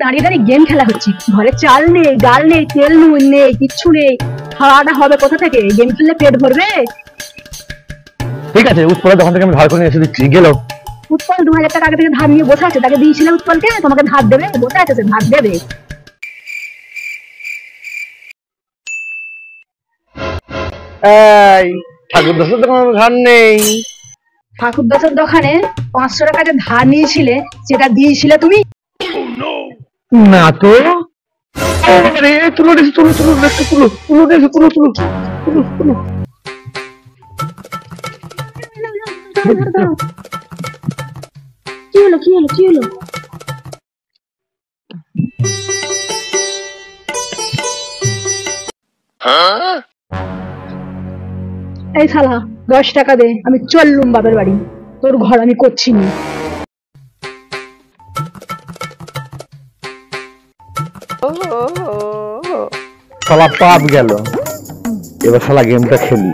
দাঁড়িয়ে দাঁড়িয়ে গেম খেলা হচ্ছে, ঘরে চাল নেই, ডাল নেই, তেল নুন নেই, কিচ্ছু নেই, খাওয়াটা হবে কোথা থেকে? গেম খেললে পেট ভরবে? ঠিক আছে, উৎপলের দোকান থেকে আমি ধার করে এসে দিচ্ছি, গেল। উৎপল 2000 টাকা আগে থেকে ধার নিয়ে বসে আছে, তাকে দিয়েছিলে উৎপলকে, তোমাকে ধার দেবে? বসে আছে, সে ধার দেবে। এই ঠাকুর দাসের দোকানে ধার নেই। ঠাকুর দাসের দোকানে 500 টাকা যে ধার নিয়েছিলে, সেটা দিয়েছিলে তুমি? না তো। আরে তুলো দিস, তুলো তুলো একটু তুলো, তুলো দিস, তুলো তুলো তুলো তুলো। কি হলো, কি হলো, কি হলো? এই শালা 10 টাকা দে, আমি চললুম বাপের বাড়ি, তোর ঘর আমি করছি না। শালা পাপ গেল, এবার শালা গেমটা খেলি।